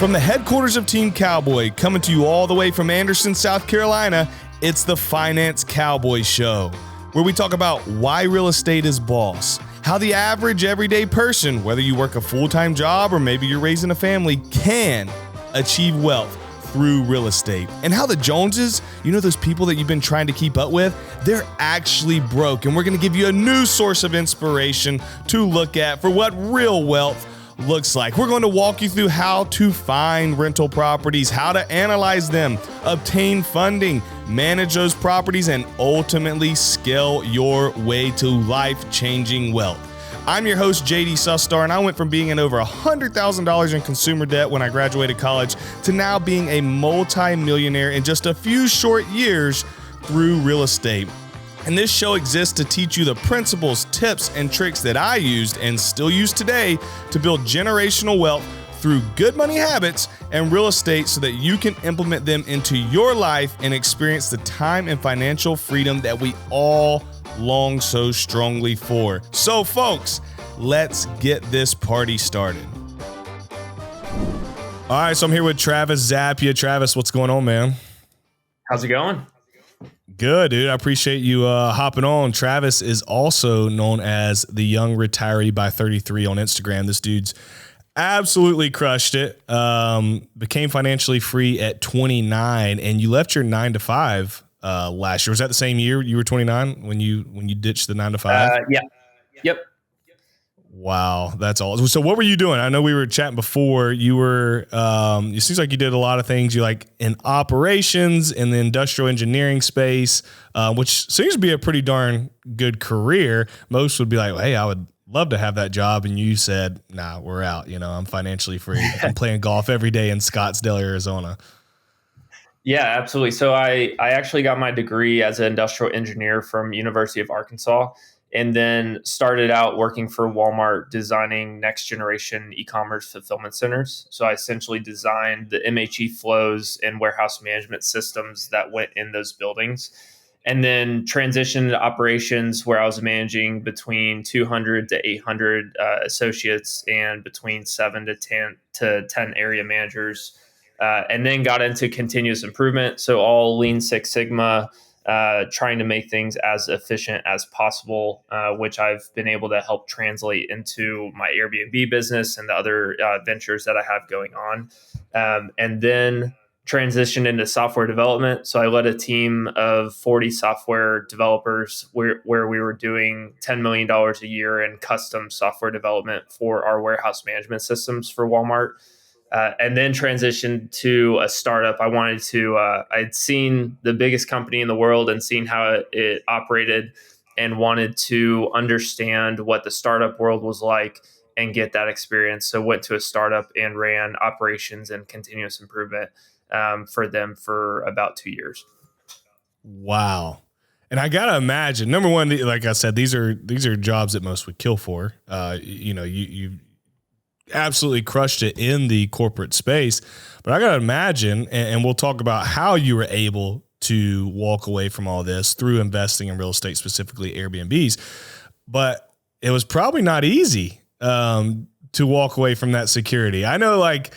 From the headquarters of Team Cowboy, coming to you all the way from Anderson, South Carolina, it's the Finance Cowboy Show, where we talk about why real estate is boss, how the average everyday person, whether you work a full-time job or maybe you're raising a family, can achieve wealth through real estate, and how the Joneses, you know those people that you've been trying to keep up with, they're actually broke, and we're going to give you a new source of inspiration to look at for what real wealth looks like. We're going to walk you through how to find rental properties, how to analyze them, obtain funding, manage those properties, and ultimately scale your way to life-changing wealth. I'm your host, JD Sustar, and I went from being in over $100,000 in consumer debt when I graduated college to now being a multi-millionaire in just a few short years through real estate. And this show exists to teach you the principles, tips, and tricks that I used and still use today to build generational wealth through good money habits and real estate so that you can implement them into your life and experience the time and financial freedom that we all long so strongly for. So folks, let's get this party started. All right, so I'm here with Travis Zappia. Travis, what's going on, man? How's it going? Good, dude. I appreciate you hopping on. Travis is also known as the Young Retiree by 33 on Instagram. This dude's absolutely crushed it. Became financially free at 29, and you left your 9 to 5 last year. Was that the same year you were 29 when you ditched the 9 to 5? Yeah. Yep. Wow, that's all. So what were you doing? I know we were chatting before. You were, it seems like you did a lot of things. You like in operations in the industrial engineering space, which seems to be a pretty darn good career. Most would be like, hey, I would love to have that job. And you said, nah, we're out. You know, I'm financially free. I'm playing golf every day in Scottsdale, Arizona. Yeah, absolutely. So I actually got my degree as an industrial engineer from University of Arkansas, and then started out working for Walmart designing next generation e-commerce fulfillment centers. So I essentially designed the MHE flows and warehouse management systems that went in those buildings, and then transitioned to operations where I was managing between 200 to 800 associates and between 7 to 10 area managers. And then got into continuous improvement. So all Lean Six Sigma, trying to make things as efficient as possible, which I've been able to help translate into my Airbnb business and the other ventures that I have going on. And then transitioned into software development. So I led a team of 40 software developers where we were doing $10 million a year in custom software development for our warehouse management systems for Walmart. And then transitioned to a startup. I'd seen the biggest company in the world and seen how it operated and wanted to understand what the startup world was like and get that experience. So went to a startup and ran operations and continuous improvement for them for about 2 years. Wow. And I got to imagine, number one, like I said, these are jobs that most would kill for. You absolutely crushed it in the corporate space, but I got to imagine, and we'll talk about how you were able to walk away from all this through investing in real estate, specifically Airbnbs, but it was probably not easy to walk away from that security. I know, like,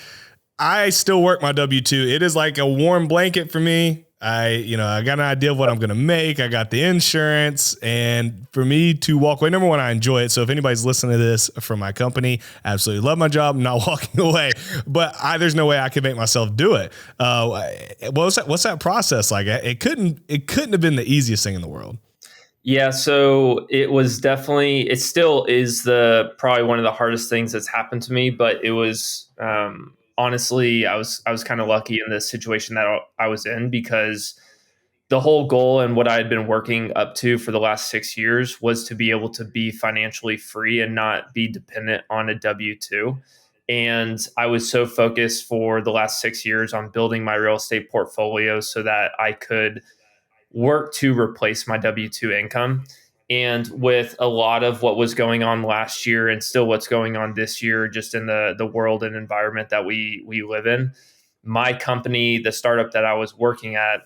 I still work my W-2. It is like a warm blanket for me. I got an idea of what I'm going to make. I got the insurance, and for me to walk away, number one, I enjoy it. So if anybody's listening to this from my company, absolutely love my job. I'm not walking away, but there's no way I could make myself do it. What's that process like? It couldn't have been the easiest thing in the world. Yeah, so it still is probably one of the hardest things that's happened to me, but it was, honestly, I was kind of lucky in the situation that I was in, because the whole goal and what I had been working up to for the last 6 years was to be able to be financially free and not be dependent on a W-2. And I was so focused for the last 6 years on building my real estate portfolio so that I could work to replace my W-2 income. And with a lot of what was going on last year and still what's going on this year, just in the world and environment that we live in, my company, the startup that I was working at,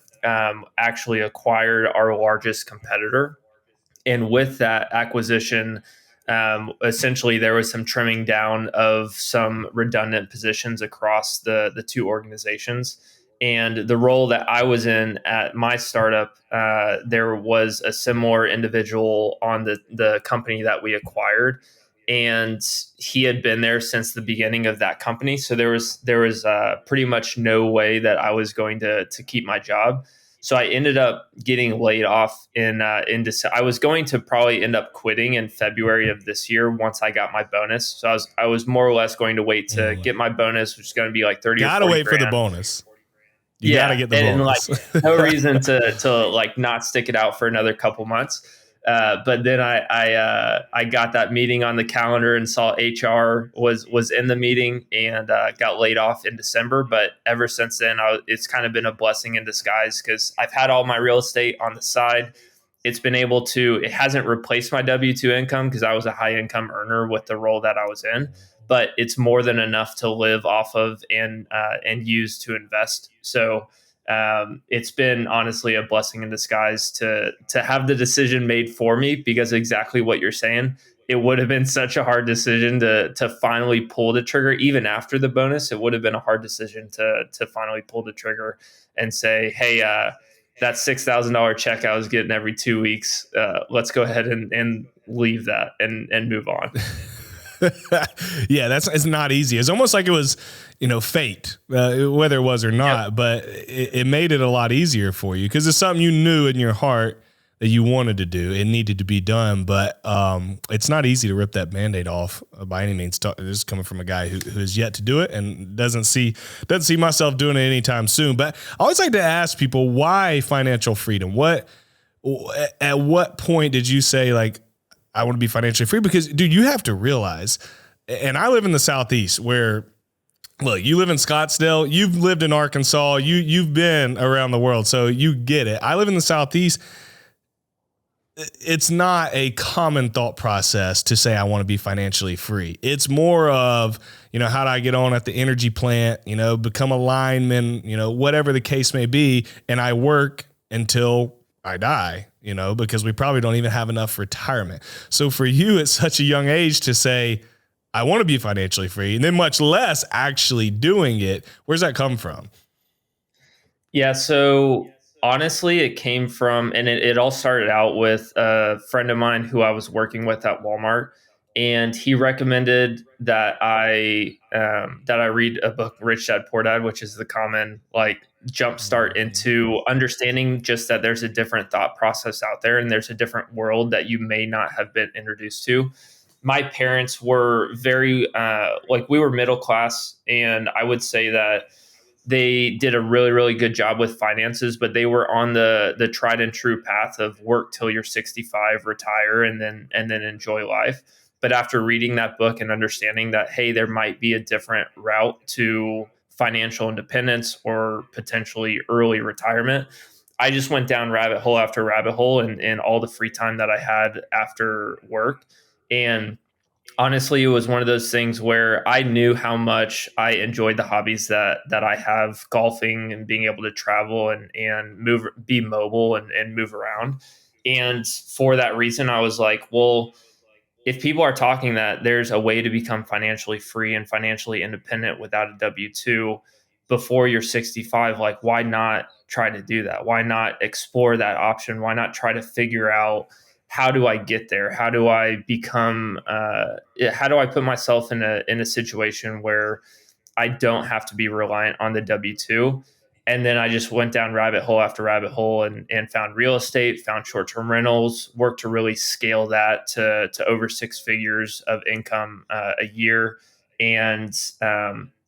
actually acquired our largest competitor. And with that acquisition, Essentially, there was some trimming down of some redundant positions across the two organizations. And the role that I was in at my startup, there was a similar individual on the company that we acquired, and he had been there since the beginning of that company. So there was pretty much no way that I was going to keep my job. So I ended up getting laid off in December. I was going to probably end up quitting in February of this year once I got my bonus. So I was more or less going to wait to get my bonus, which is going to be like 30 or Gotta 40 wait for the grand. bonus. You got to Yeah, get the and like bonus. no reason to like not stick it out for another couple months. But then I got that meeting on the calendar and saw HR was in the meeting and got laid off in December. But ever since then, it's kind of been a blessing in disguise because I've had all my real estate on the side. It hasn't replaced my W-2 income because I was a high income earner with the role that I was in, but it's more than enough to live off of and use to invest. So it's been honestly a blessing in disguise to have the decision made for me, because exactly what you're saying, it would have been such a hard decision to finally pull the trigger. Even after the bonus, it would have been a hard decision to finally pull the trigger and say, hey, that $6,000 check I was getting every 2 weeks, let's go ahead and leave that and move on. Yeah, it's not easy. It's almost like it was, fate, whether it was or not, Yep. but it made it a lot easier for you because it's something you knew in your heart that you wanted to do. It needed to be done, but it's not easy to rip that Band-Aid off by any means. This is coming from a guy who has yet to do it and doesn't see myself doing it anytime soon. But I always like to ask people, why financial freedom? At what point did you say, like, I want to be financially free? Because, dude, you have to realize, and I live in the Southeast where, look, you live in Scottsdale, you've lived in Arkansas, you've been around the world, so you get it. I live in the Southeast. It's not a common thought process to say I want to be financially free. It's more of, how do I get on at the energy plant, become a lineman, whatever the case may be, and I work until I die, because we probably don't even have enough retirement. So for you at such a young age to say, I want to be financially free, and then much less actually doing it, where's that come from? Yeah, so honestly, it came from, and it all started out with a friend of mine who I was working with at Walmart, and he recommended that I read a book, Rich Dad Poor Dad, which is the common like jump start into understanding just that there's a different thought process out there, and there's a different world that you may not have been introduced to. My parents were very like, we were middle class, and I would say that they did a really, really good job with finances, but they were on the tried and true path of work till you're 65, retire, and then enjoy life. But after reading that book and understanding that, hey, there might be a different route to financial independence or potentially early retirement, I just went down rabbit hole after rabbit hole and all the free time that I had after work. And honestly, it was one of those things where I knew how much I enjoyed the hobbies that I have, golfing and being able to travel and move, be mobile and move around. And for that reason, I was like, well, if people are talking that there's a way to become financially free and financially independent without a W-2 before you're 65, like, why not try to do that? Why not explore that option? Why not try to figure out, how do I get there? How do I become, how do I put myself in a situation where I don't have to be reliant on the W-2? And then I just went down rabbit hole after rabbit hole and found real estate, found short-term rentals, worked to really scale that to over six figures of income a year. And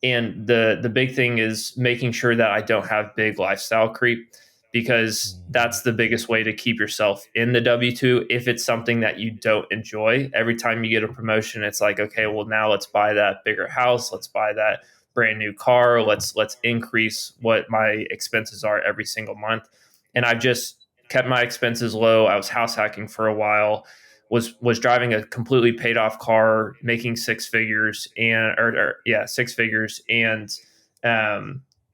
the big thing is making sure that I don't have big lifestyle creep, because that's the biggest way to keep yourself in the W-2. If it's something that you don't enjoy, every time you get a promotion, it's like, okay, well, now let's buy that bigger house. Let's buy that brand new car. Let's increase what my expenses are every single month. And I've just kept my expenses low. I was house hacking for a while, was driving a completely paid off car, making six figures, and or yeah, six figures. And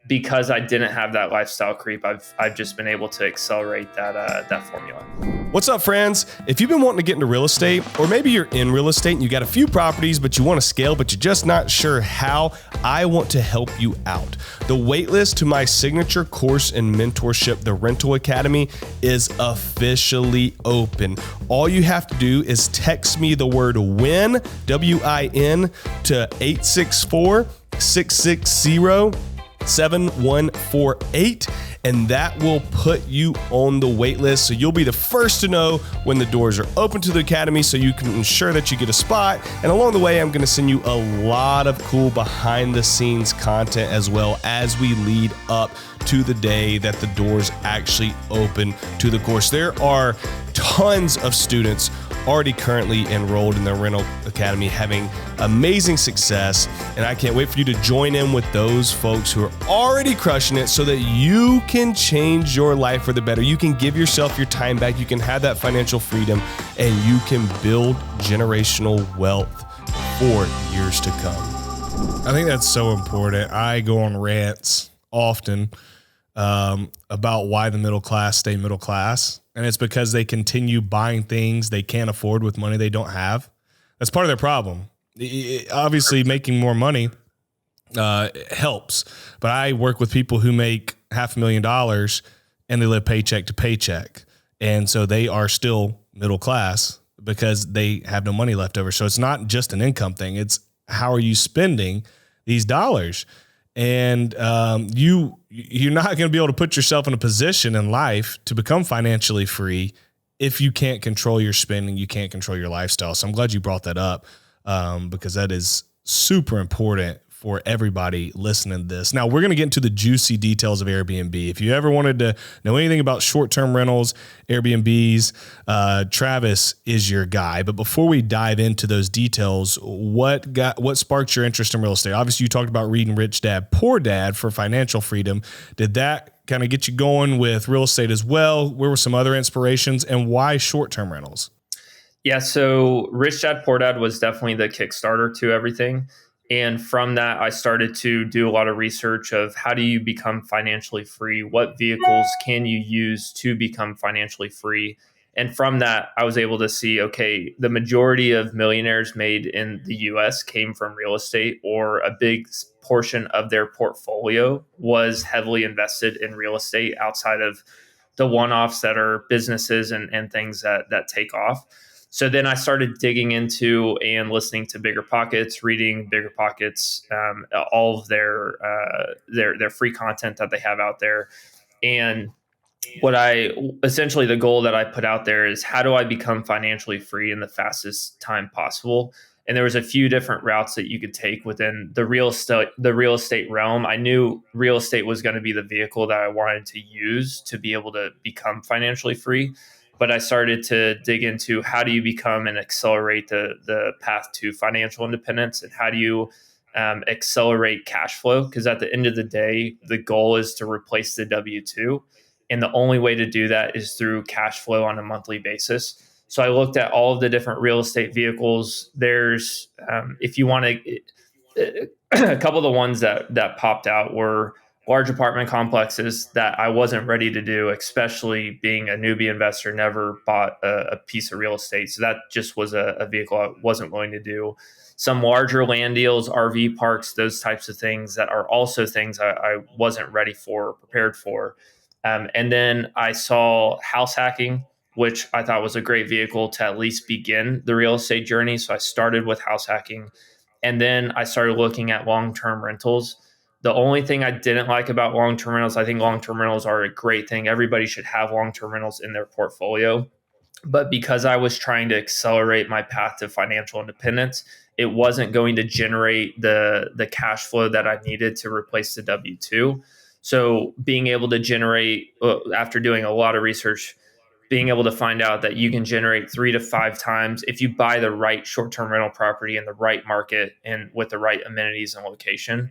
because I didn't have that lifestyle creep, I've just been able to accelerate that formula. What's up, friends? If you've been wanting to get into real estate, or maybe you're in real estate and you got a few properties, but you want to scale, but you're just not sure how, I want to help you out. The waitlist to my signature course and mentorship, the Rental Academy, is officially open. All you have to do is text me the word WIN, W-I-N, to 864-660-7148, and that will put you on the wait list. So you'll be the first to know when the doors are open to the Academy, so you can ensure that you get a spot. And along the way, I'm going to send you a lot of cool behind the scenes content as well as we lead up to the day that the doors actually open to the course. There are tons of students already currently enrolled in the Rental Academy, having amazing success. And I can't wait for you to join in with those folks who are already crushing it so that you can change your life for the better. You can give yourself your time back. You can have that financial freedom, and you can build generational wealth for years to come. I think that's so important. I go on rants often about why the middle class stay middle class. And it's because they continue buying things they can't afford with money they don't have. That's part of their problem. Obviously, making more money helps. But I work with people who make $500,000 and they live paycheck to paycheck. And so they are still middle class because they have no money left over. So it's not just an income thing. It's how are you spending these dollars? And you're not going to be able to put yourself in a position in life to become financially free if you can't control your spending, you can't control your lifestyle. So I'm glad you brought that up because that is super important for everybody listening to this. Now, we're going to get into the juicy details of Airbnb. If you ever wanted to know anything about short-term rentals, Airbnbs, Travis is your guy. But before we dive into those details, what sparked your interest in real estate? Obviously, you talked about reading Rich Dad, Poor Dad for financial freedom. Did that kind of get you going with real estate as well? Where were some other inspirations, and why short-term rentals? Yeah, so Rich Dad Poor Dad was definitely the Kickstarter to everything. And from that, I started to do a lot of research of how do you become financially free? What vehicles can you use to become financially free? And from that, I was able to see, okay, the majority of millionaires made in the US came from real estate, or a big portion of their portfolio was heavily invested in real estate outside of the one-offs that are businesses and things that take off. So then I started digging into and listening to Bigger Pockets, reading Bigger Pockets, all of their free content that they have out there. And essentially the goal that I put out there is, how do I become financially free in the fastest time possible? And there was a few different routes that you could take within the real estate realm. I knew real estate was going to be the vehicle that I wanted to use to be able to become financially free. But I started to dig into, how do you become and accelerate the path to financial independence, and how do you accelerate cash flow? Because at the end of the day, the goal is to replace the W-2. And the only way to do that is through cash flow on a monthly basis. So I looked at all of the different real estate vehicles. There's, if you want to, a couple of the ones that popped out were large apartment complexes that I wasn't ready to do, especially being a newbie investor, never bought a piece of real estate. So that just was a vehicle I wasn't willing to do. Some larger land deals, RV parks, those types of things that are also things I wasn't ready for, or prepared for. And then I saw house hacking, which I thought was a great vehicle to at least begin the real estate journey. So I started with house hacking, and then I started looking at long-term rentals. The only thing I didn't like about long-term rentals, I think long-term rentals are a great thing. Everybody should have long-term rentals in their portfolio. But because I was trying to accelerate my path to financial independence, it wasn't going to generate the cash flow that I needed to replace the W-2. So being able to generate, after doing a lot of research, being able to find out that you can generate 3 to 5 times if you buy the right short-term rental property in the right market and with the right amenities and location,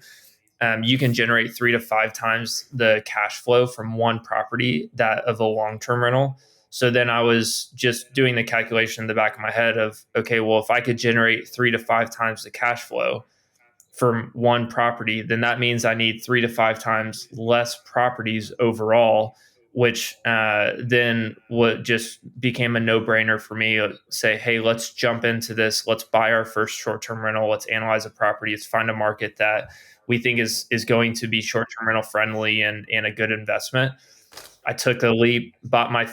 you can generate 3 to 5 times the cash flow from one property that of a long-term rental. So then I was just doing the calculation in the back of my head of, okay, well, if I could generate 3 to 5 times the cash flow from one property, then that means I need 3 to 5 times less properties overall, which then what just became a no-brainer for me to say, hey, let's jump into this. Let's buy our first short-term rental. Let's analyze a property. Let's find a market that we think is going to be short-term rental friendly and a good investment. I took the leap, bought my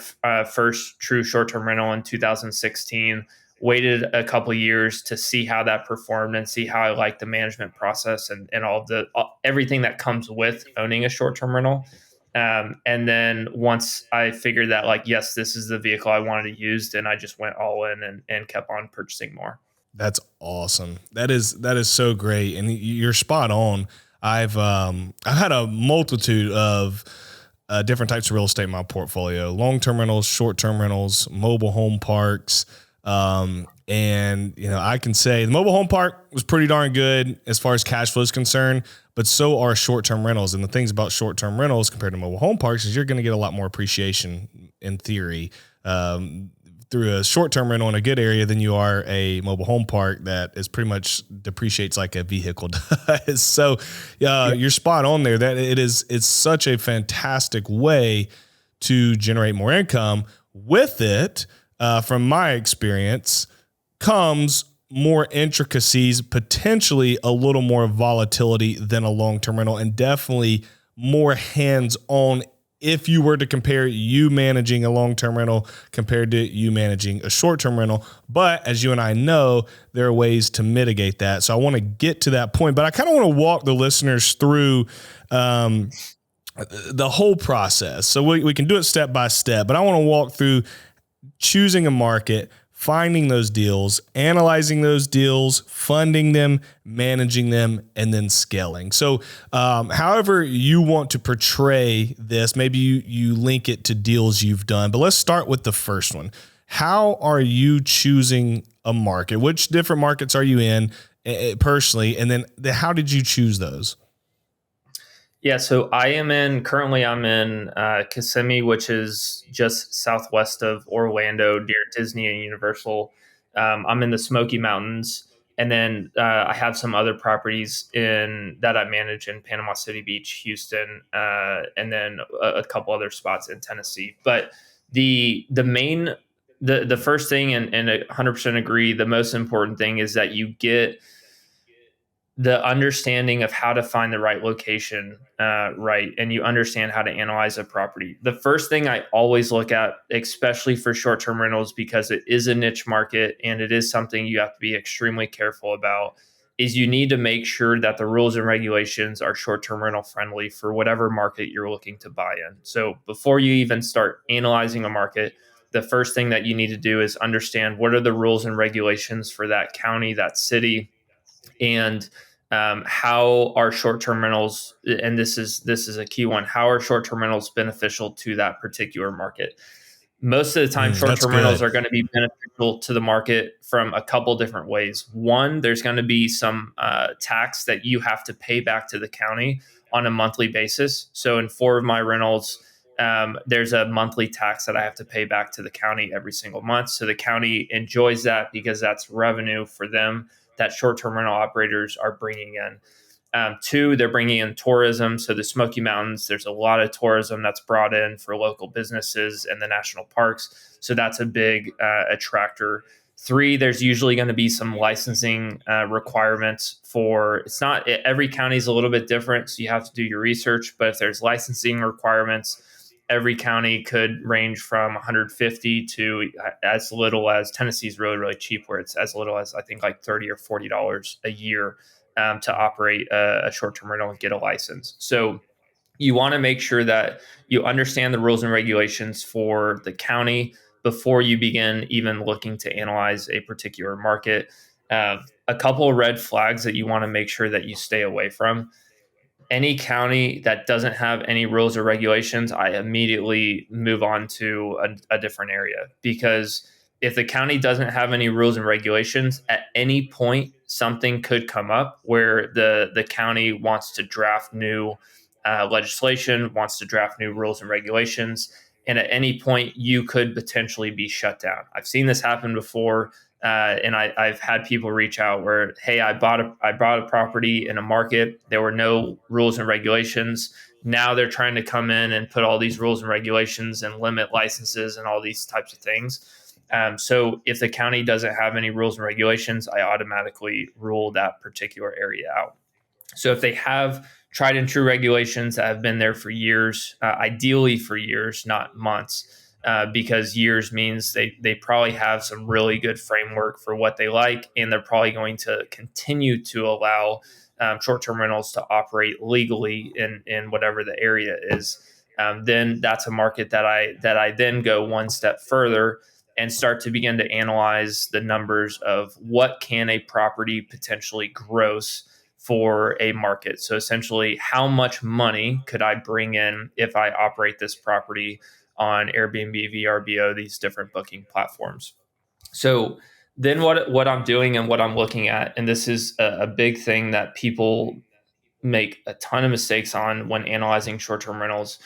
first true short-term rental in 2016, waited a couple of years to see how that performed and see how I liked the management process and all of the everything that comes with owning a short-term rental. And then once I figured that, like, yes, this is the vehicle I wanted to use, then I just went all in and kept on purchasing more. That's awesome. That is so great, and you're spot on. I've had a multitude of different types of real estate in my portfolio: long-term rentals, short-term rentals, mobile home parks. And I can say the mobile home park was pretty darn good as far as cash flow is concerned, but so are short-term rentals. And the things about short-term rentals compared to mobile home parks is you're going to get a lot more appreciation in theory, through a short-term rental in a good area than you are a mobile home park that is pretty much depreciates like a vehicle does. So, you're spot on there. That it's such a fantastic way to generate more income. With it, from my experience, comes more intricacies, potentially a little more volatility than a long-term rental, and definitely more hands-on if you were to compare you managing a long-term rental compared to you managing a short-term rental. But as you and I know, there are ways to mitigate that. So I want to get to that point, but I kind of want to walk the listeners through the whole process. So we can do it step by step, but I want to walk through choosing a market, finding those deals, analyzing those deals, funding them, managing them, and then scaling. So however you want to portray this, maybe you link it to deals you've done, but let's start with the first one. How are you choosing a market? Which different markets are you in personally? And then how did you choose those? Yeah, so currently I'm in Kissimmee, which is just southwest of Orlando, near Disney and Universal. I'm in the Smoky Mountains, and then I have some other properties that I manage in Panama City Beach, Houston, and then a couple other spots in Tennessee. But the first thing, and I 100% agree, the most important thing is that you get the understanding of how to find the right location, right, and you understand how to analyze a property. The first thing I always look at, especially for short-term rentals, because it is a niche market and it is something you have to be extremely careful about, is you need to make sure that the rules and regulations are short-term rental friendly for whatever market you're looking to buy in. So before you even start analyzing a market, the first thing that you need to do is understand what are the rules and regulations for that county, that city, and how are short-term rentals, and this is a key one, how are short-term rentals beneficial to that particular market? Most of the time, short-term rentals are going to be beneficial to the market from a couple different ways. One, there's going to be some tax that you have to pay back to the county on a monthly basis. So in 4 of my rentals, there's a monthly tax that I have to pay back to the county every single month. So the county enjoys that because that's revenue for them that short-term rental operators are bringing in. 2, they're bringing in tourism. So the Smoky Mountains, there's a lot of tourism that's brought in for local businesses and the national parks. So that's a big attractor. 3, there's usually going to be some licensing requirements for, it's not, every county is a little bit different. So you have to do your research, but if there's licensing requirements, every county could range from 150 to as little as, Tennessee's really, really cheap, where it's as little as I think like $30 or $40 a year to operate a short-term rental and get a license. So you want to make sure that you understand the rules and regulations for the county before you begin even looking to analyze a particular market. A couple of red flags that you want to make sure that you stay away from. Any county that doesn't have any rules or regulations, I immediately move on to a different area, because if the county doesn't have any rules and regulations, at any point something could come up where the county wants to draft new legislation, wants to draft new rules and regulations, and at any point you could potentially be shut down. I've seen this happen before. And I've had people reach out where, hey, I bought a property in a market. There were no rules and regulations. Now they're trying to come in and put all these rules and regulations and limit licenses and all these types of things. So if the county doesn't have any rules and regulations, I automatically rule that particular area out. So if they have tried and true regulations that have been there for years, ideally for years, not months, because years means they probably have some really good framework for what they like, and they're probably going to continue to allow short-term rentals to operate legally in whatever the area is. Then that's a market that I then go one step further and start to begin to analyze the numbers of what can a property potentially gross for a market. So essentially, how much money could I bring in if I operate this property on Airbnb, VRBO, these different booking platforms? So then what I'm doing and what I'm looking at, and this is a big thing that people make a ton of mistakes on when analyzing short-term rentals,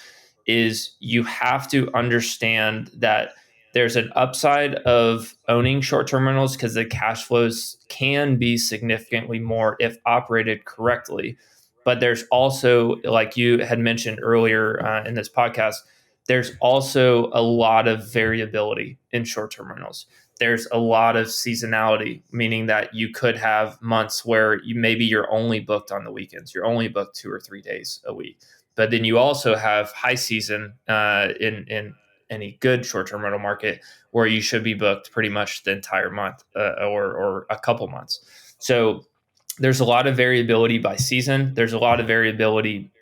is you have to understand that there's an upside of owning short-term rentals because the cash flows can be significantly more if operated correctly. But there's also, like you had mentioned earlier in this podcast, there's also a lot of variability in short-term rentals. There's a lot of seasonality, meaning that you could have months where you're only booked on the weekends. You're only booked 2 or 3 days a week. But then you also have high season in any good short-term rental market where you should be booked pretty much the entire month or a couple months. So there's a lot of variability by season. There's a lot of variability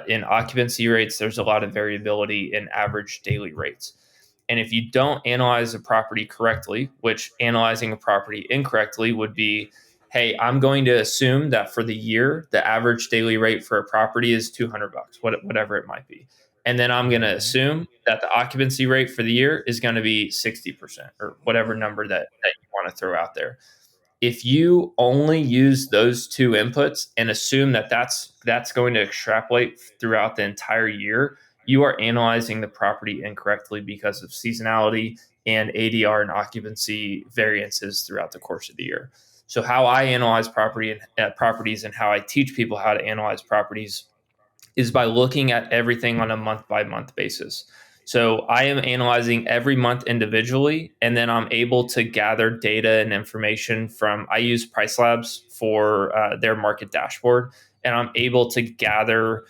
in occupancy rates. There's a lot of variability in average daily rates. And if you don't analyze a property correctly, which analyzing a property incorrectly would be, hey, I'm going to assume that for the year, the average daily rate for a property is $200, whatever it might be. And then I'm going to assume that the occupancy rate for the year is going to be 60% or whatever number that you want to throw out there. If you only use those two inputs and assume that that's going to extrapolate throughout the entire year, you are analyzing the property incorrectly because of seasonality and ADR and occupancy variances throughout the course of the year. So how I analyze properties and how I teach people how to analyze properties is by looking at everything on a month by month basis. So I am analyzing every month individually, and then I'm able to gather data and information I use Price Labs for their market dashboard, and I'm able to gather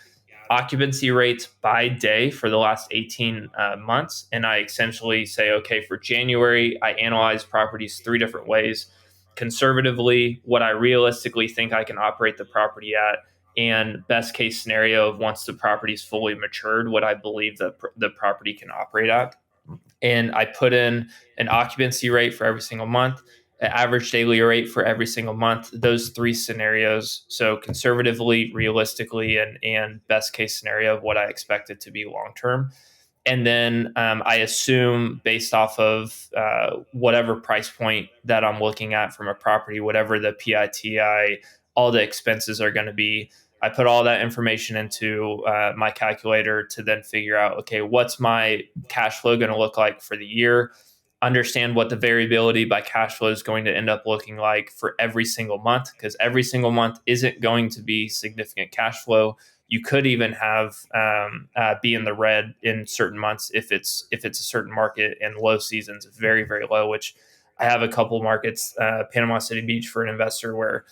occupancy rates by day for the last 18 months. And I essentially say, okay, for January, I analyze properties 3 different ways. Conservatively, what I realistically think I can operate the property at, and best case scenario of once the property is fully matured, what I believe that the property can operate at. And I put in an occupancy rate for every single month, an average daily rate for every single month, those 3 scenarios. So conservatively, realistically, and best case scenario of what I expect it to be long term. And then I assume based off of whatever price point that I'm looking at from a property, whatever the PITI, all the expenses are going to be, I put all that information into my calculator to then figure out, okay, what's my cash flow going to look like for the year? Understand what the variability by cash flow is going to end up looking like for every single month, because every single month isn't going to be significant cash flow. You could even have be in the red in certain months if it's a certain market, and low seasons very, very low, which I have a couple markets, Panama City Beach for an investor, where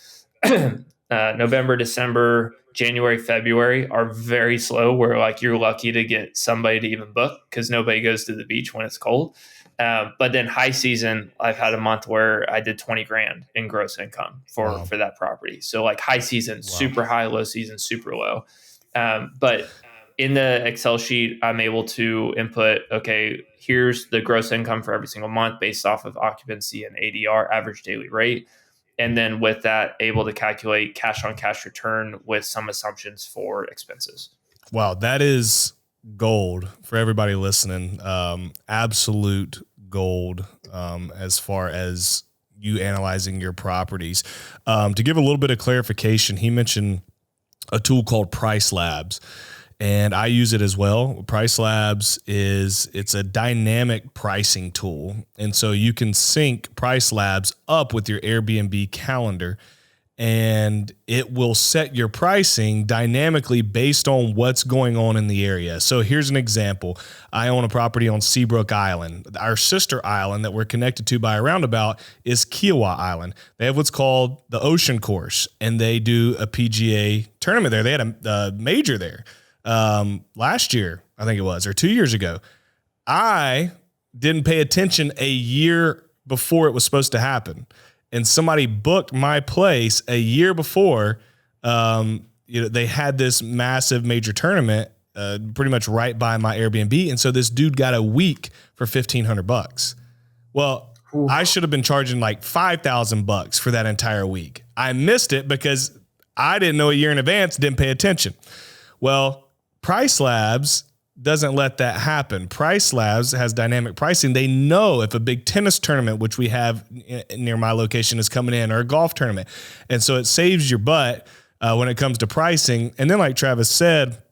November, December, January, February are very slow, where like you're lucky to get somebody to even book because nobody goes to the beach when it's cold. But then high season, I've had a month where I did 20 grand in gross income for that property. So like high season, super high, low season, super low. But in the Excel sheet, I'm able to input, okay, here's the gross income for every single month based off of occupancy and ADR, average daily rate. And then with that, able to calculate cash on cash return with some assumptions for expenses. Wow, that is gold for everybody listening. Absolute gold as far as you analyzing your properties. To give a little bit of clarification, he mentioned a tool called Price Labs. and I use it as well. Price Labs it's a dynamic pricing tool. And so you can sync Price Labs up with your Airbnb calendar, and it will set your pricing dynamically based on what's going on in the area. So here's an example. I own a property on Seabrook Island. Our sister island that we're connected to by a roundabout is Kiowa Island. They have what's called the Ocean Course, and they do a PGA tournament there. They had a major there last year, I think it was, or 2 years ago. I didn't pay attention a year before it was supposed to happen, and somebody booked my place a year before. They had this massive major tournament pretty much right by my Airbnb, and so this dude got a week for $1,500. Well, ooh. I should have been charging like $5,000 for that entire week. I missed it because I didn't know a year in advance, didn't pay attention. Well, Price Labs doesn't let that happen. Price Labs has dynamic pricing. They know if a big tennis tournament, which we have near my location, is coming in, or a golf tournament. And so it saves your butt when it comes to pricing. And then like Travis said,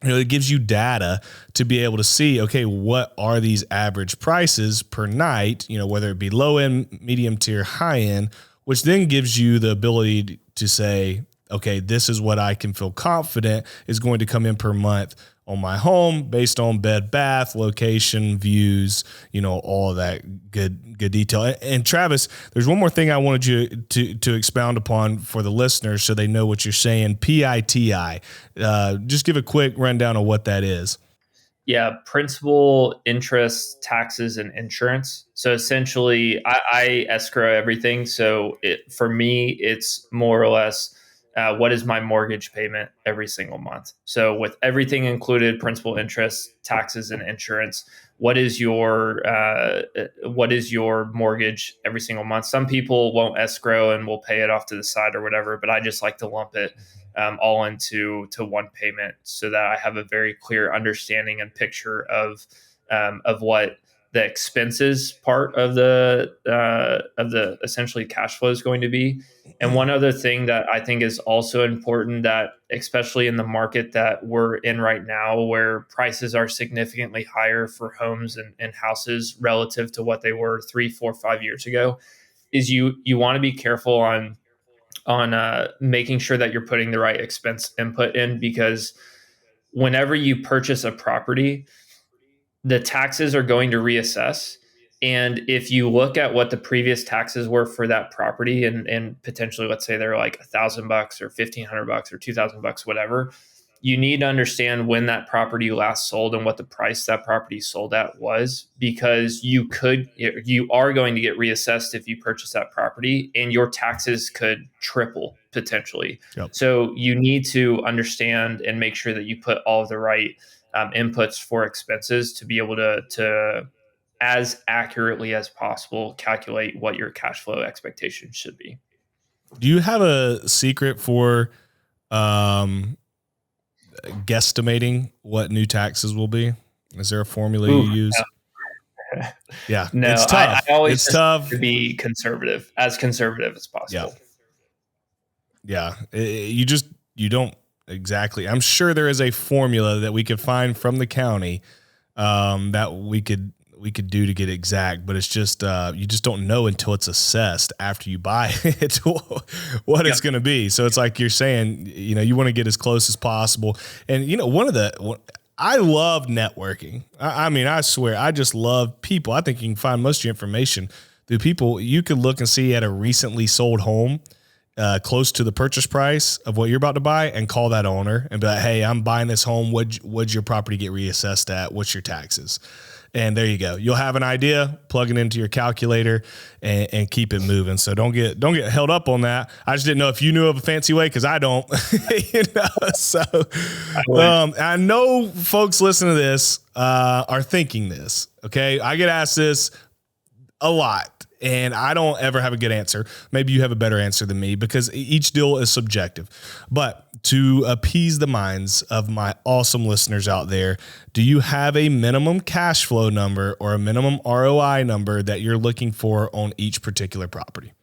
it gives you data to be able to see, okay, what are these average prices per night, whether it be low end, medium tier, high end, which then gives you the ability to say, okay, this is what I can feel confident is going to come in per month on my home based on bed, bath, location, views, all of that good detail. And Travis, there's one more thing I wanted you to expound upon for the listeners so they know what you're saying. PITI. Just give a quick rundown of what that is. Yeah, principal, interest, taxes, and insurance. So essentially, I escrow everything. So for me, it's more or less what is my mortgage payment every single month. So with everything included, principal, interest, taxes, and insurance, what is your mortgage every single month? Some people won't escrow and will pay it off to the side or whatever, but I just like to lump it all into one payment so that I have a very clear understanding and picture of what the expenses part of the essentially cash flow is going to be. And one other thing that I think is also important, that especially in the market that we're in right now, where prices are significantly higher for homes and houses relative to what they were 3, 4, 5 years ago, is you want to be careful on making sure that you're putting the right expense input in, because whenever you purchase a property, the taxes are going to reassess. And if you look at what the previous taxes were for that property, and potentially, let's say they're like $1,000 or $1,500 or $2,000, whatever, you need to understand when that property last sold and what the price that property sold at was, because you are going to get reassessed if you purchase that property, and your taxes could triple potentially. Yep. So you need to understand and make sure that you put all of the right inputs for expenses to be able to as accurately as possible calculate what your cash flow expectations should be. Do you have a secret for guesstimating what new taxes will be? Is there a formula you use? No. Yeah, no, it's tough. I always it's tough to be conservative as possible. Yeah. You don't exactly. I'm sure there is a formula that we could find from the county that we could do to get exact, but it's just you just don't know until it's assessed after you buy it what it's going to be. So it's like you're saying, you want to get as close as possible. And I love networking. I mean, I swear, I just love people. I think you can find most of your information through people. You could look and see at a recently sold home close to the purchase price of what you're about to buy, and call that owner and be like, hey, I'm buying this home. What'd your property get reassessed at? What's your taxes? And there you go. You'll have an idea, plug it into your calculator, and keep it moving. So don't get held up on that. I just didn't know if you knew of a fancy way, because I don't. So I know folks listening to this are thinking this. Okay, I get asked this a lot, and I don't ever have a good answer. Maybe you have a better answer than me, because each deal is subjective. But to appease the minds of my awesome listeners out there, do you have a minimum cash flow number or a minimum ROI number that you're looking for on each particular property?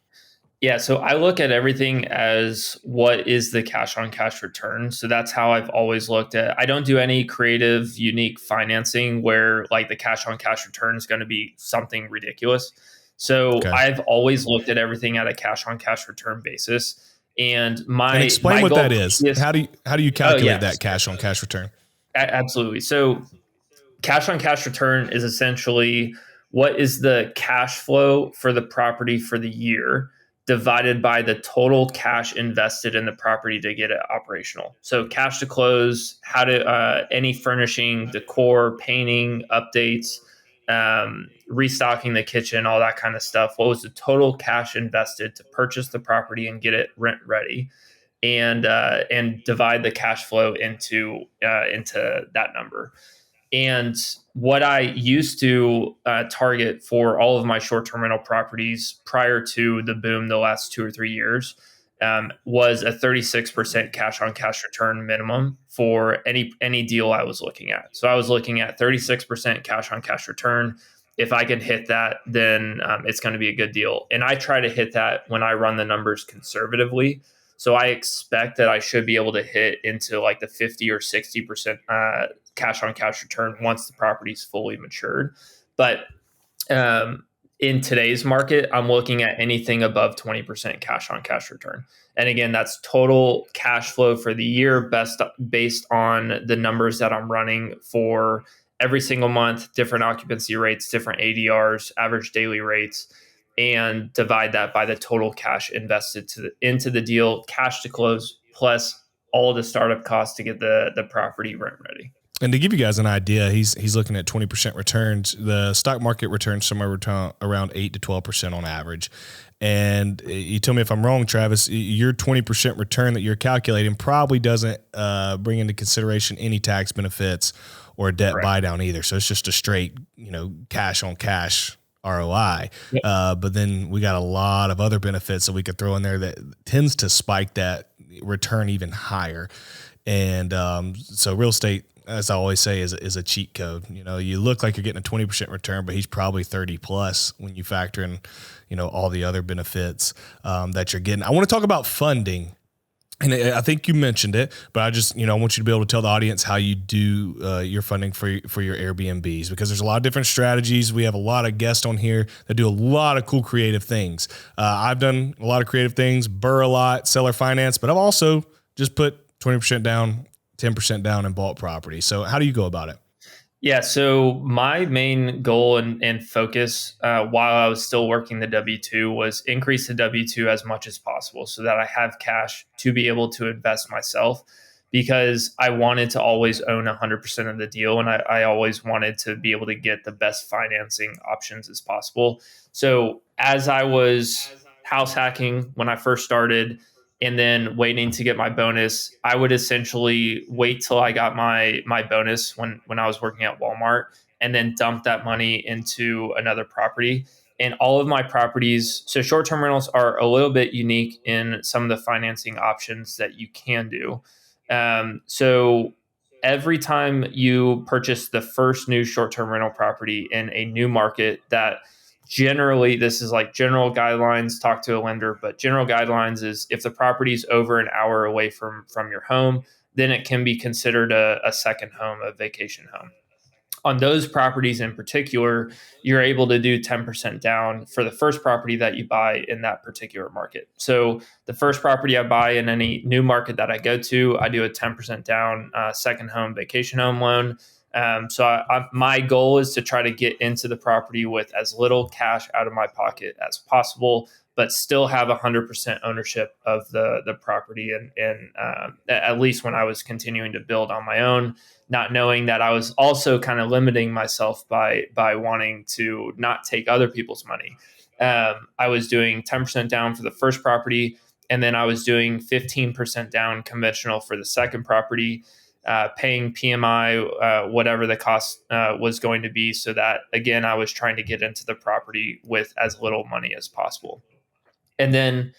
Yeah, so I look at everything as what is the cash on cash return. So that's how I've always looked at. I don't do any creative, unique financing where like the cash on cash return is going to be something ridiculous. So Okay. I've always looked at everything at a cash on cash return basis. And And my explain my what that goal is. is, How do you oh calculate yeah, that cash on cash return? absolutely. So cash on cash return is essentially what is the cash flow for the property for the year divided by the total cash invested in the property to get it operational. So cash to close, how to any furnishing, decor, painting, updates, restocking the kitchen, all that kind of stuff. What was the total cash invested to purchase the property and get it rent ready? And divide the cash flow into that number. And what I used to target for all of my short-term rental properties prior to the boom the last 2 or 3 years was a 36% cash on cash return minimum for any deal I was looking at. So I was looking at 36% cash on cash return. If I can hit that, then it's going to be a good deal. And I try to hit that when I run the numbers conservatively. So I expect that I should be able to hit into like the 50 or 60% cash on cash return once the property is fully matured. But um, in today's market, I'm looking at anything above 20% cash on cash return. And again, that's total cash flow for the year, based on the numbers that I'm running for every single month, different occupancy rates, different ADRs, average daily rates, and divide that by the total cash invested into the deal, cash to close, plus all the startup costs to get the property rent ready. And to give you guys an idea, he's looking at 20% returns. The stock market returns somewhere around 8 to 12% on average. And you tell me if I'm wrong, Travis, your 20% return that you're calculating probably doesn't bring into consideration any tax benefits or a debt buy down either. So it's just a straight, cash on cash ROI. Yep. But then we got a lot of other benefits that we could throw in there that tends to spike that return even higher. And so real estate, as I always say, is a cheat code. You look like you're getting a 20% return, but he's probably 30 plus when you factor in, all the other benefits that you're getting. I want to talk about funding. And I think you mentioned it, but I want you to be able to tell the audience how you do your funding for your Airbnbs, because there's a lot of different strategies. We have a lot of guests on here that do a lot of cool creative things. I've done a lot of creative things, burr a lot, seller finance, but I've also just put 20% down, 10% down and bought property. So how do you go about it? Yeah, so my main goal and focus while I was still working the W-2 was increase the W-2 as much as possible so that I have cash to be able to invest myself, because I wanted to always own 100% of the deal, and I always wanted to be able to get the best financing options as possible. So as I was house hacking when I first started, and then waiting to get my bonus, I would essentially wait till I got my bonus when I was working at Walmart, and then dump that money into another property. And all of my properties, so short-term rentals are a little bit unique in some of the financing options that you can do. So every time you purchase the first new short-term rental property in a new market, that generally, this is like general guidelines, talk to a lender, but general guidelines is if the property is over an hour away from your home, then it can be considered a second home, a vacation home. On those properties in particular, you're able to do 10% down for the first property that you buy in that particular market. So the first property I buy in any new market that I go to, I do a 10% down second home, vacation home loan. My goal is to try to get into the property with as little cash out of my pocket as possible, but still have 100% ownership of the property. And at least when I was continuing to build on my own, not knowing that I was also kind of limiting myself by wanting to not take other people's money. I was doing 10% down for the first property, and then I was doing 15% down conventional for the second property, paying PMI, whatever the cost was going to be, so that, again, I was trying to get into the property with as little money as possible. And then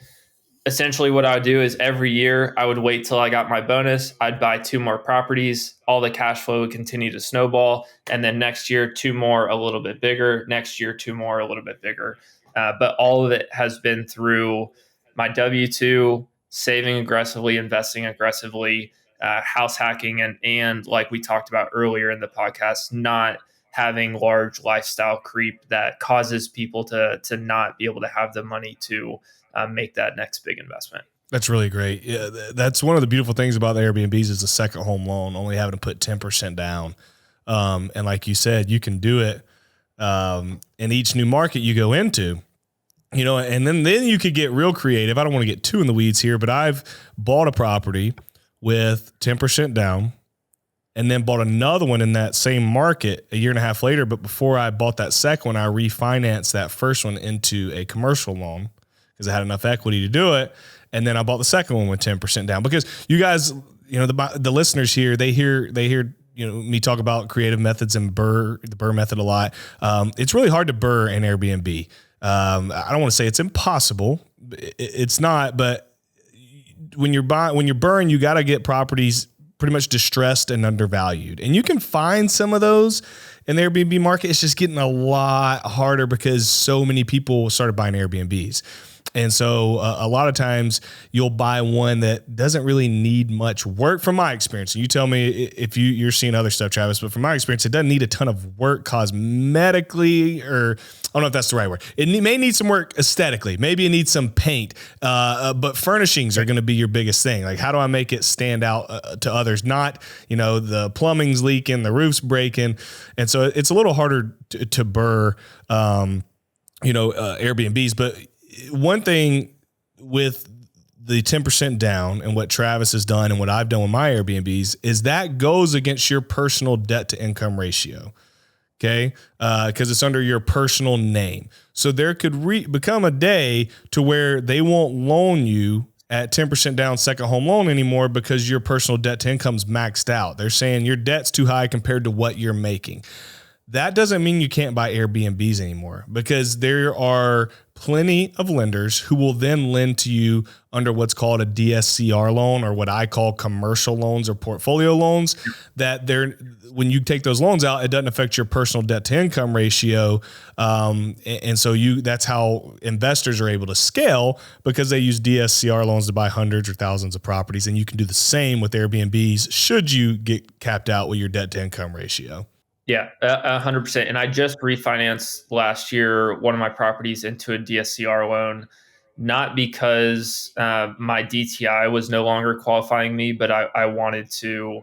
essentially what I would do is every year I would wait till I got my bonus. I'd buy 2 more properties. All the cash flow would continue to snowball. And then next year, 2 more, a little bit bigger. Next year, 2 more, a little bit bigger. But all of it has been through my W-2, saving aggressively, investing aggressively, house hacking, and like we talked about earlier in the podcast, not having large lifestyle creep that causes people to not be able to have the money to make that next big investment. That's really great. Yeah, that's one of the beautiful things about the Airbnbs is the second home loan, only having to put 10% down. And like you said, you can do it in each new market you go into, and then you could get real creative. I don't want to get too in the weeds here, but I've bought a property with 10% down and then bought another one in that same market a year and a half later. But before I bought that second one, I refinanced that first one into a commercial loan because I had enough equity to do it. And then I bought the second one with 10% down because you guys, the listeners here, they hear, me talk about creative methods and the BRRRR method a lot. It's really hard to BRRRR an Airbnb. I don't want to say it's impossible. It's not, but when you're BRRRing, you got to get properties pretty much distressed and undervalued. And you can find some of those in the Airbnb market. It's just getting a lot harder because so many people started buying Airbnbs. And so a lot of times you'll buy one that doesn't really need much work from my experience. And you tell me if you're seeing other stuff, Travis, but from my experience, it doesn't need a ton of work cosmetically, or I don't know if that's the right word. It may need some work aesthetically. Maybe it needs some paint, but furnishings are going to be your biggest thing. Like, how do I make it stand out to others? Not, the plumbing's leaking, the roof's breaking. And so it's a little harder to BRRRR, Airbnbs, but one thing with the 10% down and what Travis has done and what I've done with my Airbnbs is that goes against your personal debt to income ratio. Okay. Cause it's under your personal name. So there could become a day to where they won't loan you at 10% down second home loan anymore because your personal debt to income's maxed out. They're saying your debt's too high compared to what you're making. That doesn't mean you can't buy Airbnbs anymore because there are plenty of lenders who will then lend to you under what's called a DSCR loan, or what I call commercial loans or portfolio loans, that when you take those loans out, it doesn't affect your personal debt to income ratio. And so that's how investors are able to scale, because they use DSCR loans to buy hundreds or thousands of properties. And you can do the same with Airbnbs should you get capped out with your debt to income ratio. Yeah, 100%. And I just refinanced last year one of my properties into a DSCR loan, not because my DTI was no longer qualifying me, but I wanted to.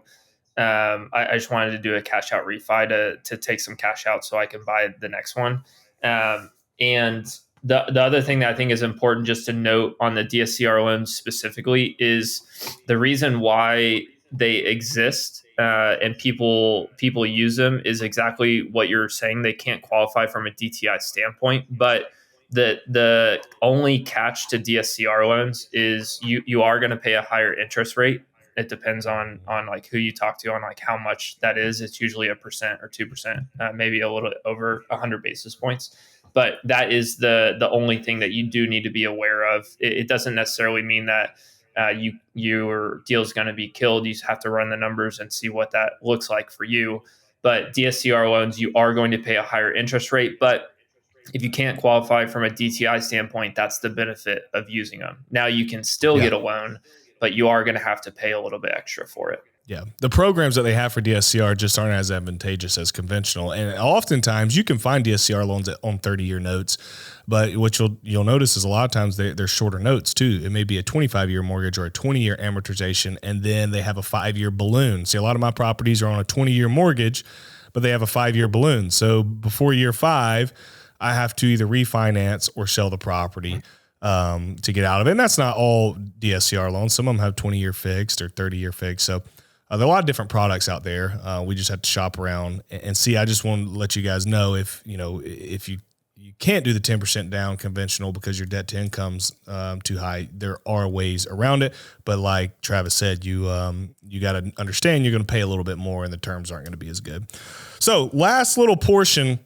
I just wanted to do a cash out refi to take some cash out so I can buy the next one. And the other thing that I think is important just to note on the DSCR loans specifically is the reason why they exist. And people use them is exactly what you're saying. They can't qualify from a DTI standpoint, but the only catch to DSCR loans is you are going to pay a higher interest rate. It depends on like who you talk to on like how much that is. It's usually 1% or 2%, maybe a little over 100 basis points. But that is the only thing that you do need to be aware of. It doesn't necessarily mean that your deal is going to be killed. You just have to run the numbers and see what that looks like for you. But DSCR loans, you are going to pay a higher interest rate. But if you can't qualify from a DTI standpoint, that's the benefit of using them. Now you can still get a loan, but you are going to have to pay a little bit extra for it. Yeah. The programs that they have for DSCR just aren't as advantageous as conventional. And oftentimes you can find DSCR loans on 30-year notes, but what you'll notice is a lot of times they're shorter notes too. It may be a 25-year mortgage or a 20-year amortization, and then they have a 5-year balloon. See, a lot of my properties are on a 20-year mortgage, but they have a 5-year balloon. So before year 5, I have to either refinance or sell the property to get out of it. And that's not all DSCR loans. Some of them have 20-year fixed or 30-year fixed. So there are a lot of different products out there. We just have to shop around and see. I just want to let you guys know if you can't do the 10% down conventional because your debt to income's too high, there are ways around it. But like Travis said, you got to understand you're going to pay a little bit more and the terms aren't going to be as good. So last little portion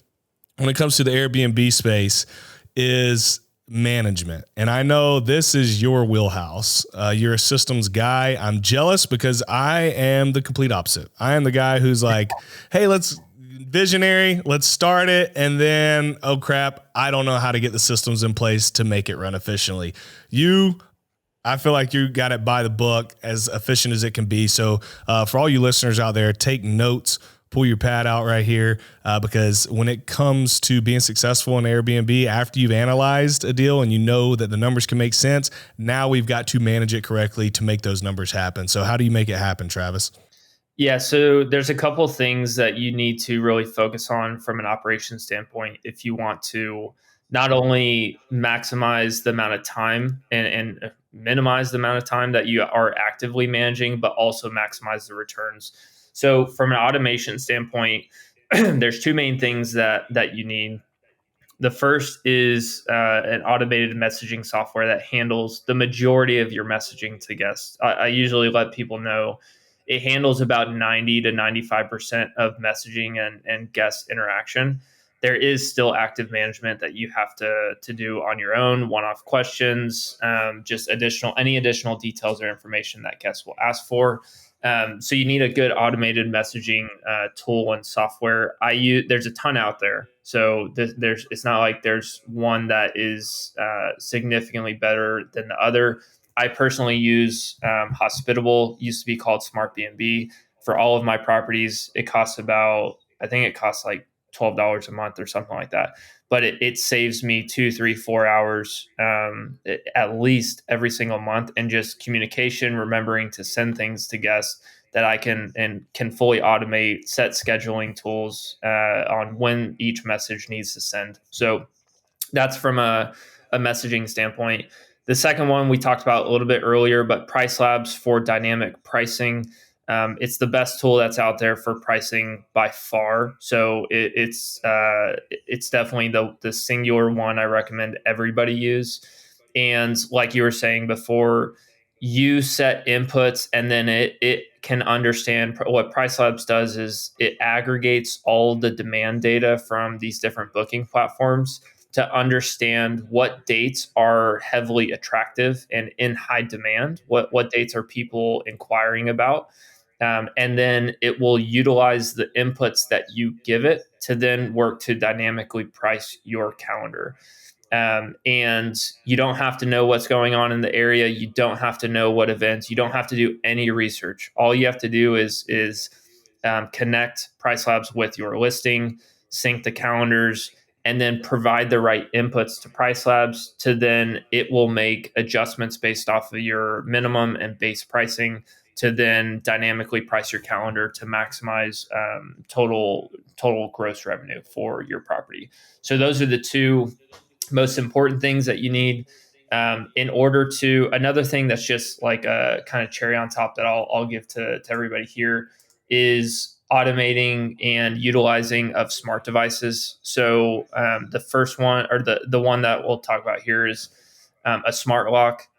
when it comes to the Airbnb space is management. And I know this is your wheelhouse. You're a systems guy. I'm jealous because I am the complete opposite. I am the guy who's like, hey, let's visionary. Let's start it. And then, oh crap, I don't know how to get the systems in place to make it run efficiently. I feel like you got it by the book, as efficient as it can be. So for all you listeners out there, take notes, pull your pad out right here, because when it comes to being successful in Airbnb, after you've analyzed a deal and you know that the numbers can make sense, now we've got to manage it correctly to make those numbers happen. So how do you make it happen, Travis? Yeah, so there's a couple of things that you need to really focus on from an operations standpoint if you want to not only maximize the amount of time and minimize the amount of time that you are actively managing, but also maximize the returns. So from an automation standpoint, there's two main things that you need. The first is an automated messaging software that handles the majority of your messaging to guests. I usually let people know it handles about 90 to 95% of messaging and guest interaction. There is still active management that you have to do on your own, one-off questions, just any additional details or information that guests will ask for. So you need a good automated messaging tool and software. There's a ton out there. So it's not like there's one that is significantly better than the other. I personally use Hospitable, used to be called Smart B&B, for all of my properties. I think it costs like $12 a month or something like that. But it saves me 2, 3, 4 hours at least every single month, and just communication, remembering to send things to guests that I can fully automate, set scheduling tools on when each message needs to send. So that's from a messaging standpoint. The second one we talked about a little bit earlier, but Price Labs for dynamic pricing. It's the best tool that's out there for pricing by far. So it's definitely the singular one I recommend everybody use. And like you were saying before, you set inputs, and then it can understand. What Price Labs does is it aggregates all the demand data from these different booking platforms to understand what dates are heavily attractive and in high demand, what dates are people inquiring about. And then it will utilize the inputs that you give it to then work to dynamically price your calendar. And you don't have to know what's going on in the area. You don't have to know what events. You don't have to do any research. All you have to do is connect Price Labs with your listing, sync the calendars, and then provide the right inputs to Price Labs. To then it will make adjustments based off of your minimum and base pricing to then dynamically price your calendar to maximize total gross revenue for your property. So those are the two most important things that you need in order to. Another thing that's just like a kind of cherry on top that I'll give to everybody here is automating and utilizing of smart devices. So the first one, or the one that we'll talk about here, is a smart lock.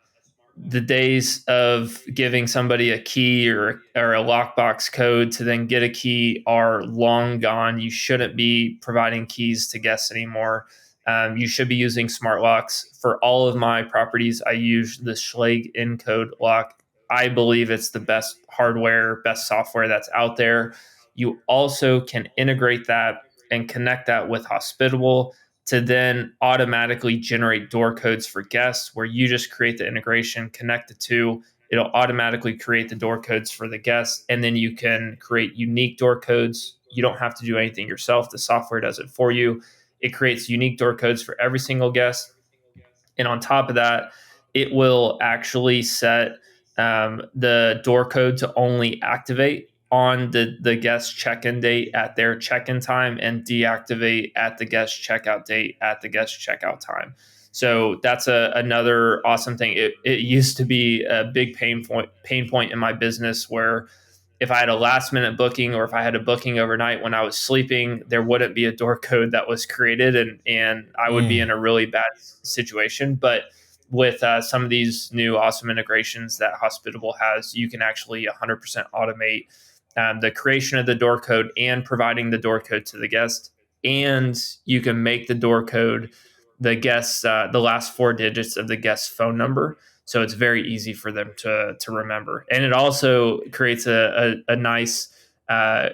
The days of giving somebody a key or a lockbox code to then get a key are long gone. You shouldn't be providing keys to guests anymore. You should be using smart locks. For all of my properties, I use the Schlage Encode lock. I believe it's the best hardware, best software that's out there. You also can integrate that and connect that with Hospitable to then automatically generate door codes for guests, where you just create the integration, connect the two. It'll automatically create the door codes for the guests, and then you can create unique door codes. You don't have to do anything yourself. The software does it for you. It creates unique door codes for every single guest. And on top of that, it will actually set the door code to only activate on the guest check-in date at their check-in time, and deactivate at the guest checkout date at the guest checkout time. So that's another awesome thing. It used to be a big pain point in my business, where if I had a last minute booking, or if I had a booking overnight when I was sleeping, there wouldn't be a door code that was created, and I would be in a really bad situation. But with some of these new awesome integrations that Hospitable has, you can actually 100% automate the creation of the door code and providing the door code to the guest. And you can make the door code the guest's the last 4 digits of the guest's phone number. So it's very easy for them to remember. And it also creates a nice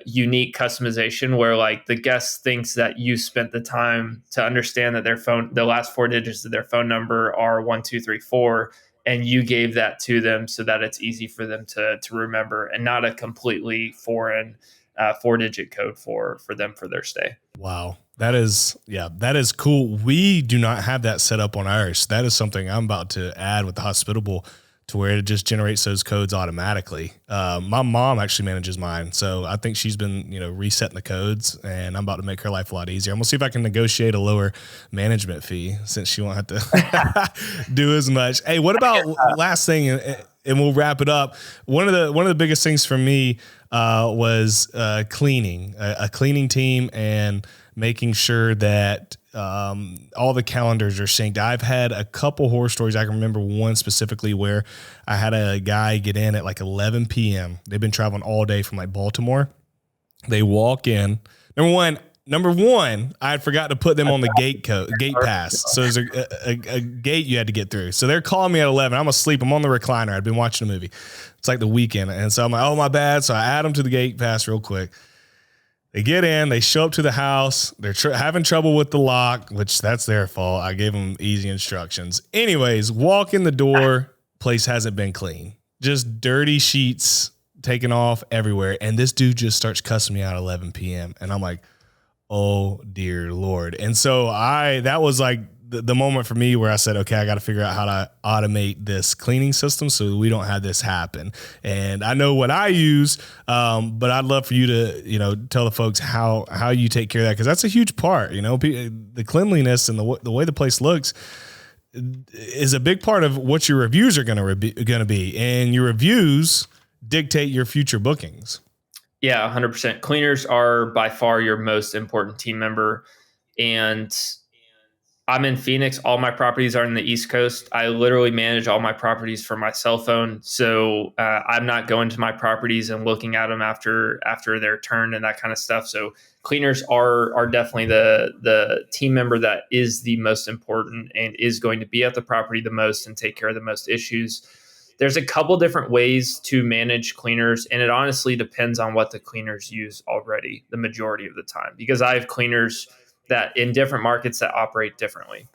unique customization where like the guest thinks that you spent the time to understand that the last four digits of their phone number are 1234, and you gave that to them so that it's easy for them to remember and not a completely foreign four-digit code for them for their stay. Wow. That is cool. We do not have that set up on ours. That is something I'm about to add with the Hospitable, to where it just generates those codes automatically. My mom actually manages mine, so I think she's been, resetting the codes, and I'm about to make her life a lot easier. I'm gonna see if I can negotiate a lower management fee, since she won't have to do as much. Hey, what about last thing, and we'll wrap it up. One of the biggest things for me was cleaning, a cleaning team, and making sure that all the calendars are synced. I've had a couple horror stories. I can remember one specifically where I had a guy get in at like 11 p.m. They've been traveling all day from like Baltimore. They walk in. Number one, I had forgot to put them on the gate pass. So there's a gate you had to get through. So they're calling me at 11. I'm asleep. I'm on the recliner. I'd been watching a movie. It's like the weekend. And so I'm like, oh, my bad. So I add them to the gate pass real quick. They get in, they show up to the house. They're having trouble with the lock, which that's their fault. I gave them easy instructions. Anyways, walk in the door, place hasn't been clean. Just dirty sheets taken off everywhere. And this dude just starts cussing me out at 11 p.m. And I'm like, oh, dear Lord. And so that was like the moment for me where I said, okay, I got to figure out how to automate this cleaning system so we don't have this happen. And I know what I use, but I'd love for you to, tell the folks how you take care of that, because that's a huge part. The cleanliness and the way the place looks is a big part of what your reviews are going to be, and your reviews dictate your future bookings. Yeah, 100%. Cleaners are by far your most important team member, and I'm in Phoenix. All my properties are in the East Coast. I literally manage all my properties from my cell phone. So I'm not going to my properties and looking at them after they're turned and that kind of stuff. So cleaners are definitely the team member that is the most important and is going to be at the property the most and take care of the most issues. There's a couple different ways to manage cleaners, and it honestly depends on what the cleaners use already the majority of the time, because I have cleaners that in different markets that operate differently.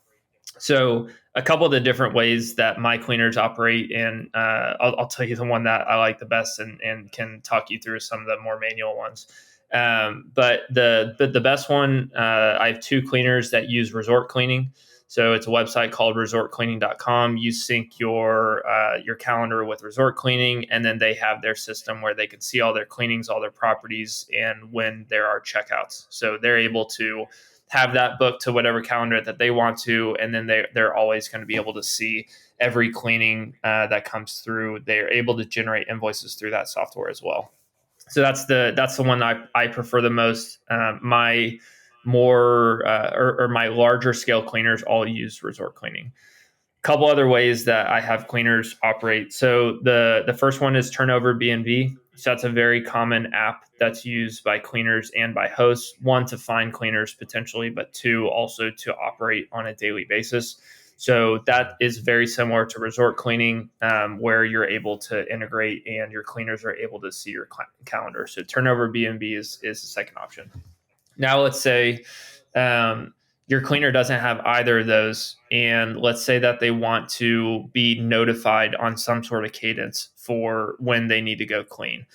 So a couple of the different ways that my cleaners operate, and I'll tell you the one that I like the best and can talk you through some of the more manual ones. But the best one, I have two cleaners that use resort cleaning. So it's a website called resortcleaning.com. You sync your calendar with resort cleaning, and then they have their system where they can see all their cleanings, all their properties, and when there are checkouts. So they're able to have that booked to whatever calendar that they want to, and then they're always going to be able to see every cleaning that comes through. They're able to generate invoices through that software as well. So that's the one I prefer the most. My more or my larger scale cleaners all use resort cleaning. Couple other ways that I have cleaners operate. So the first one is Turnover B&B. So that's a very common app that's used by cleaners and by hosts. One, to find cleaners potentially, but two, also to operate on a daily basis. So that is very similar to resort cleaning, where you're able to integrate and your cleaners are able to see your calendar. So Turnover B&B is the second option. Now let's say your cleaner doesn't have either of those, and let's say that they want to be notified on some sort of cadence for when they need to go clean.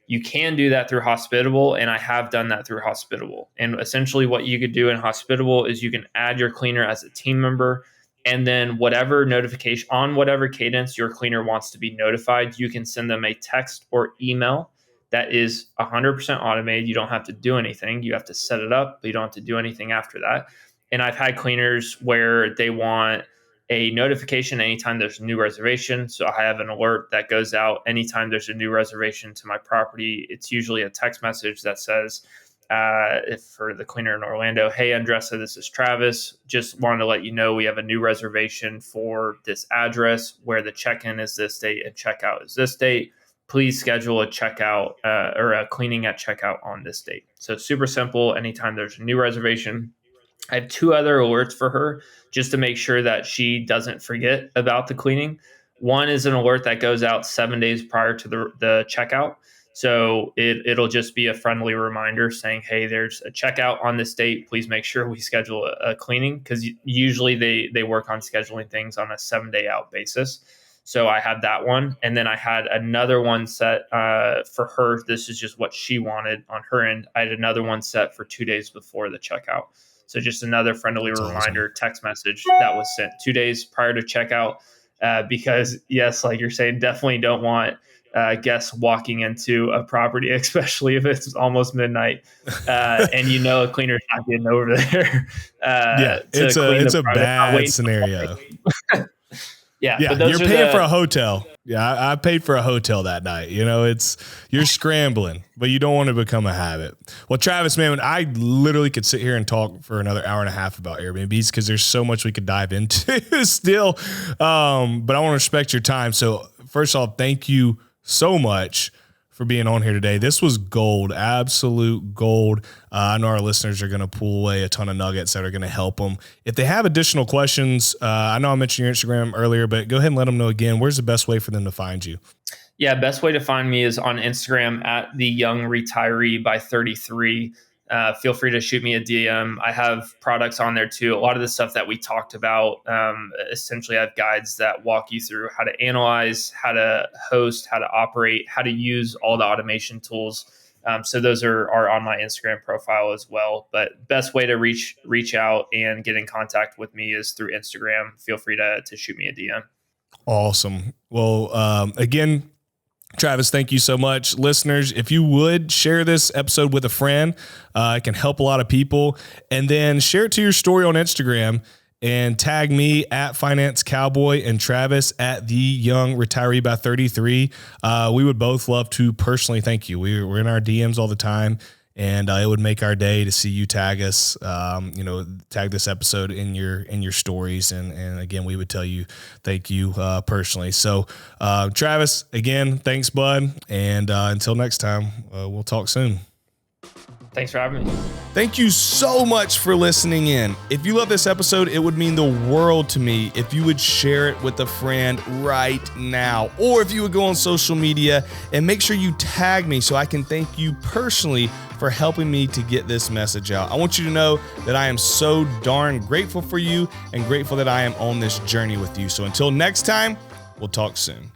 You can do that through Hospitable, and I have done that through Hospitable. And essentially what you could do in Hospitable is you can add your cleaner as a team member, and then whatever notification on whatever cadence your cleaner wants to be notified, you can send them a text or email that is 100% automated. You don't have to do anything. You have to set it up, but you don't have to do anything after that. And I've had cleaners where they want a notification anytime there's a new reservation. So I have an alert that goes out anytime there's a new reservation to my property. It's usually a text message that says, if for the cleaner in Orlando, hey, Andressa, this is Travis. Just wanted to let you know we have a new reservation for this address where the check-in is this date and checkout is this date. Please schedule a checkout or a cleaning at checkout on this date. So super simple. Anytime there's a new reservation. I have two other alerts for her just to make sure that she doesn't forget about the cleaning. One is an alert that goes out 7 days prior to the checkout. So it'll just be a friendly reminder saying, hey, there's a checkout on this date. Please make sure we schedule a cleaning, because usually they work on scheduling things on a 7-day out basis. So I had that one. And then I had another one set for her. This is just what she wanted on her end. I had another one set for 2 days before the checkout. So just another friendly reminder, text message that was sent 2 days prior to checkout. Because yes, like you're saying, definitely don't want guests walking into a property, especially if it's almost midnight, and a cleaner's not getting over there. It's a bad scenario. Yeah, you're paying for a hotel. Yeah, I paid for a hotel that night. You're scrambling, but you don't want to become a habit. Well, Travis, man, I literally could sit here and talk for another hour and a half about Airbnbs, because there's so much we could dive into still. But I want to respect your time. So first off, thank you so much for being on here today. This was gold, absolute gold. I know our listeners are going to pull away a ton of nuggets that are going to help them. If they have additional questions, I know I mentioned your Instagram earlier, but go ahead and let them know again. Where's the best way for them to find you? Yeah, best way to find me is on Instagram at the Young Retiree by 33. Feel free to shoot me a DM. I have products on there too. A lot of the stuff that we talked about, essentially I have guides that walk you through how to analyze, how to host, how to operate, how to use all the automation tools. So those are on my Instagram profile as well. But best way to reach out and get in contact with me is through Instagram. Feel free to shoot me a DM. Awesome. Well, again, Travis, thank you so much. Listeners, if you would share this episode with a friend, it can help a lot of people. And then share it to your story on Instagram and tag me at Finance Cowboy and Travis at the Young Retiree by 33. We would both love to personally thank you. We're in our DMs all the time, and it would make our day to see you tag us, tag this episode in your stories. And again, we would tell you, thank you personally. So Travis, again, thanks, bud. And until next time, we'll talk soon. Thanks for having me. Thank you so much for listening in. If you love this episode, it would mean the world to me if you would share it with a friend right now, or if you would go on social media and make sure you tag me so I can thank you personally for helping me to get this message out. I want you to know that I am so darn grateful for you and grateful that I am on this journey with you. So until next time, we'll talk soon.